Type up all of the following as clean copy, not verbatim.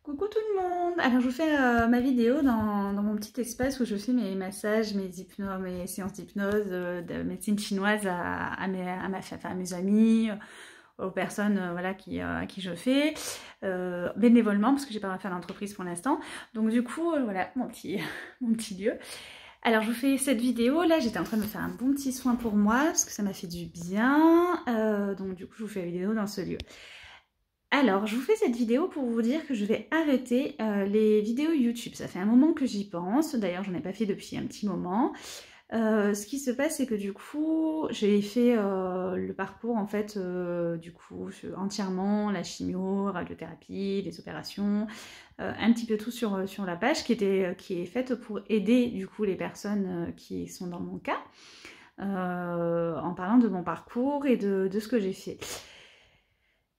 Coucou tout le monde! Alors je vous fais ma vidéo dans mon petit espace où je fais mes massages, mes séances d'hypnose, de médecine chinoise à mes amis, aux personnes voilà, à qui je fais, bénévolement parce que j'ai pas envie de faire d'entreprise pour l'instant. Donc du coup, voilà mon petit lieu. Alors je vous fais cette vidéo, là j'étais en train de me faire un bon petit soin pour moi parce que ça m'a fait du bien. Donc du coup je vous fais la vidéo dans ce lieu. Alors, je vous fais cette vidéo pour vous dire que je vais arrêter les vidéos YouTube. Ça fait un moment que j'y pense. D'ailleurs, j'en ai pas fait depuis un petit moment. Ce qui se passe, c'est que du coup, j'ai fait le parcours en fait, entièrement, la chimio, radiothérapie, les opérations, un petit peu tout sur la page qui est faite pour aider du coup les personnes qui sont dans mon cas, en parlant de mon parcours et de ce que j'ai fait.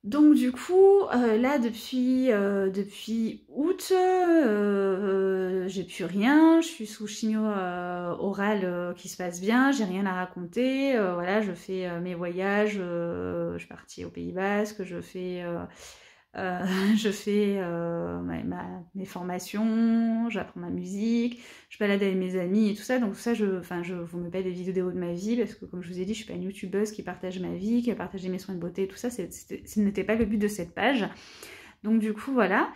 Donc du coup, là depuis août, j'ai plus rien, je suis sous chimio orale qui se passe bien, j'ai rien à raconter, voilà, je fais mes voyages, je suis partie au Pays Basque, je fais mes formations, j'apprends ma musique, je balade avec mes amis et tout ça. Donc tout ça, je vous mets pas des vidéos de ma vie parce que comme je vous ai dit, je suis pas une youtubeuse qui partage ma vie, qui a partagé mes soins de beauté et tout ça. Ce n'était pas le but de cette page. Donc du coup, voilà.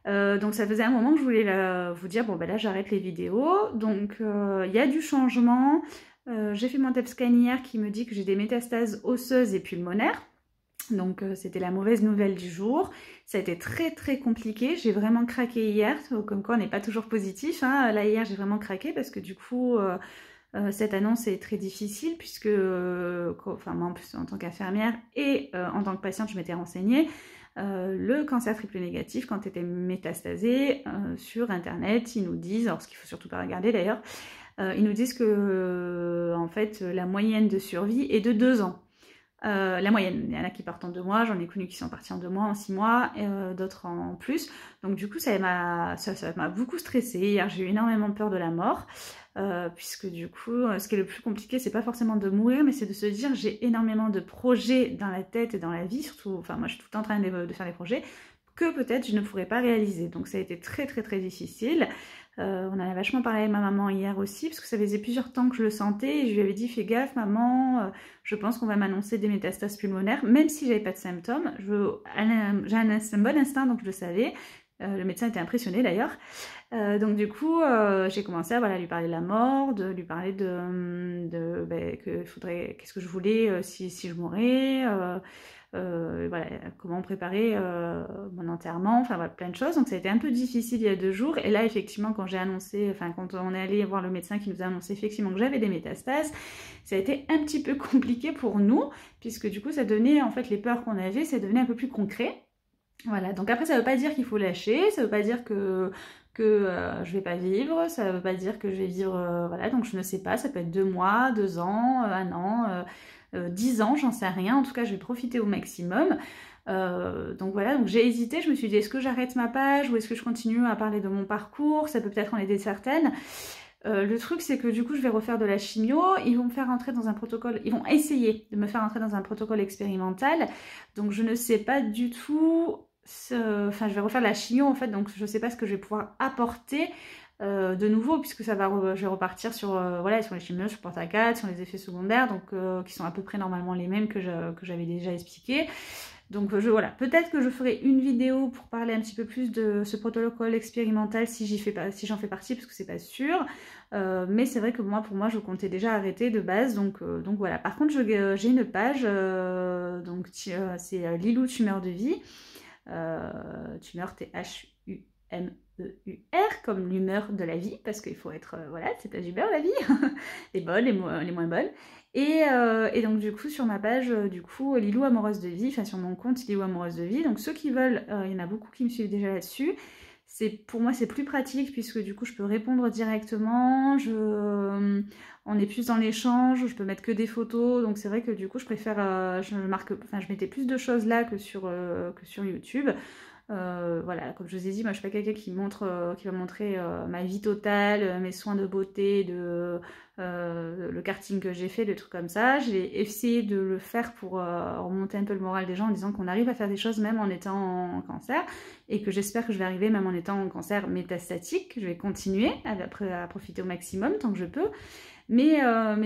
Donc ça faisait un moment que je voulais vous dire, bon ben là j'arrête les vidéos. Donc il y a du changement. J'ai fait mon TEP scan hier qui me dit que j'ai des métastases osseuses et pulmonaires. Donc c'était la mauvaise nouvelle du jour. Ça a été très très compliqué. J'ai vraiment craqué hier, comme quoi on n'est pas toujours positif. Hein. Là hier j'ai vraiment craqué parce que du coup cette annonce est très difficile puisque, moi en plus en tant qu'infirmière et en tant que patiente je m'étais renseignée. Le cancer triple négatif, quand tu étais métastasé, sur internet, ils nous disent, alors ce qu'il faut surtout pas regarder d'ailleurs, ils nous disent que en fait la moyenne de survie est de 2 ans. La moyenne, il y en a qui partent en 2 mois, j'en ai connu qui sont partis en 2 mois, en 6 mois, d'autres en plus. Donc du coup ça m'a beaucoup stressée. Hier j'ai eu énormément peur de la mort, puisque du coup ce qui est le plus compliqué c'est pas forcément de mourir, mais c'est de se dire j'ai énormément de projets dans la tête et dans la vie, surtout, enfin moi je suis tout le temps en train de faire des projets que peut-être je ne pourrais pas réaliser. Donc ça a été très très très difficile. On en a vachement parlé avec ma maman hier aussi, parce que ça faisait plusieurs temps que je le sentais, et je lui avais dit fais gaffe maman, je pense qu'on va m'annoncer des métastases pulmonaires, même si j'avais pas de symptômes. J'ai un bon instinct, donc je le savais. Le médecin était impressionné d'ailleurs. Donc du coup, j'ai commencé à lui parler de la mort, de lui parler qu'est-ce que je voulais si je mourais, voilà, comment préparer mon enterrement, enfin voilà, plein de choses. Donc ça a été un peu difficile il y a 2 jours. Et là, effectivement, quand on est allé voir le médecin qui nous a annoncé effectivement que j'avais des métastases, ça a été un petit peu compliqué pour nous, puisque du coup, ça donnait, en fait, les peurs qu'on avait, ça devenait un peu plus concret. Voilà, donc après ça veut pas dire qu'il faut lâcher, ça veut pas dire que je vais pas vivre, ça veut pas dire que je vais vivre, voilà, donc je ne sais pas, ça peut être 2 mois, 2 ans, 1 an, 10 ans, j'en sais rien, en tout cas je vais profiter au maximum. Donc voilà, donc j'ai hésité, je me suis dit est-ce que j'arrête ma page ou est-ce que je continue à parler de mon parcours, ça peut peut-être en aider certaines. Le truc c'est que du coup je vais refaire de la chimio, ils vont me faire entrer dans un protocole, ils vont essayer de me faire entrer dans un protocole expérimental, donc je ne sais pas du tout, je vais refaire de la chimio en fait, donc je ne sais pas ce que je vais pouvoir apporter de nouveau, puisque je vais repartir sur, voilà, sur les chimios, sur Porta-4, sur les effets secondaires, donc qui sont à peu près normalement les mêmes que j'avais déjà expliqué. Donc voilà, peut-être que je ferai une vidéo pour parler un petit peu plus de ce protocole expérimental si j'en fais partie, parce que c'est pas sûr. Mais c'est vrai que pour moi, je comptais déjà arrêter de base, donc voilà. Par contre, j'ai une page, c'est Lilou Tumeur de Vie, tumeur THUMEUR, comme l'humeur de la vie, parce qu'il faut être, voilà, c'est pas d'humeur la vie, les bonnes, les moins bonnes. Et donc du coup sur ma page, du coup Lilou Amoureuse de Vie, enfin sur mon compte Lilou Amoureuse de Vie, donc ceux qui veulent, il y en a beaucoup qui me suivent déjà là-dessus. Pour moi c'est plus pratique puisque du coup je peux répondre directement, on est plus dans l'échange, je peux mettre que des photos, donc c'est vrai que du coup je préfère, je mettais plus de choses là que sur YouTube. Voilà, comme je vous ai dit, moi je suis pas quelqu'un qui va montrer ma vie totale, mes soins de beauté, le karting que j'ai fait, des trucs comme ça. J'ai essayé de le faire pour remonter un peu le moral des gens en disant qu'on arrive à faire des choses même en étant en cancer et que j'espère que je vais arriver même en étant en cancer métastatique. Je vais continuer à profiter au maximum tant que je peux. Mais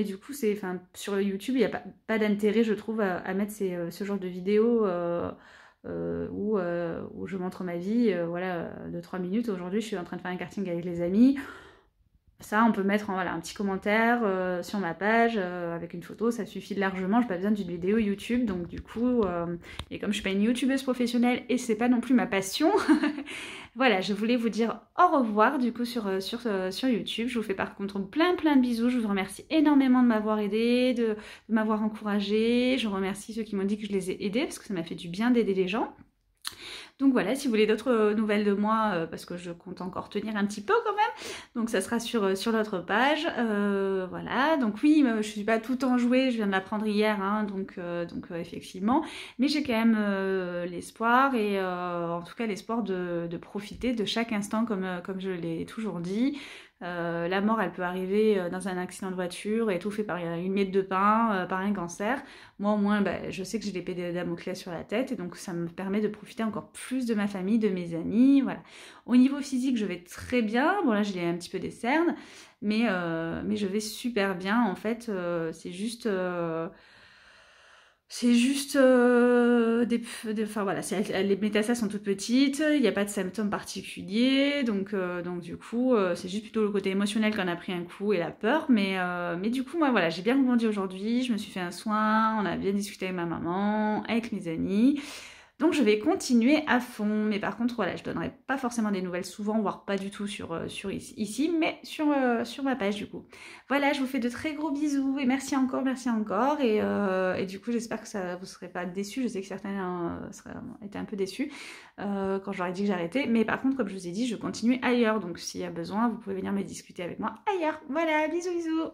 du coup, sur YouTube, il n'y a pas d'intérêt, je trouve, à mettre ce genre de vidéos où je montre ma vie, voilà, de 3 minutes. Aujourd'hui, je suis en train de faire un karting avec les amis. Ça, on peut mettre voilà, un petit commentaire sur ma page avec une photo, ça suffit largement, j'ai pas besoin d'une vidéo YouTube. Donc du coup, et comme je suis pas une youtubeuse professionnelle et c'est pas non plus ma passion, voilà, je voulais vous dire au revoir du coup sur YouTube. Je vous fais par contre plein de bisous, je vous remercie énormément de m'avoir aidé, de m'avoir encouragé. Je remercie ceux qui m'ont dit que je les ai aidés parce que ça m'a fait du bien d'aider les gens. Donc voilà, si vous voulez d'autres nouvelles de moi, parce que je compte encore tenir un petit peu quand même, donc ça sera sur l'autre page. Voilà, donc oui, je suis pas tout enjouée, je viens de l'apprendre hier, hein, donc effectivement, mais j'ai quand même l'espoir, et en tout cas l'espoir de profiter de chaque instant comme je l'ai toujours dit. La mort, elle peut arriver dans un accident de voiture, étouffée par une miette de pain, par un cancer. Moi, au moins, je sais que j'ai l'épée de Damoclès sur la tête, et donc ça me permet de profiter encore plus de ma famille, de mes amis, voilà. Au niveau physique, je vais très bien. Bon, là, j'ai un petit peu des cernes, mais je vais super bien, en fait. C'est juste... enfin voilà, les métastases sont toutes petites, il n'y a pas de symptômes particuliers, donc du coup, c'est juste plutôt le côté émotionnel qu'on a pris un coup et la peur, mais du coup, moi voilà, j'ai bien rebondi aujourd'hui, je me suis fait un soin, on a bien discuté avec ma maman, avec mes amis. Donc je vais continuer à fond, mais par contre voilà, je donnerai pas forcément des nouvelles souvent, voire pas du tout sur ici, mais sur ma page du coup. Voilà, je vous fais de très gros bisous et merci encore, et du coup j'espère que ça vous serez pas déçus. Je sais que certains étaient un peu déçus quand je leur ai dit que j'arrêtais, mais par contre comme je vous ai dit, je continue ailleurs, donc s'il y a besoin, vous pouvez venir me discuter avec moi ailleurs. Voilà, bisous bisous.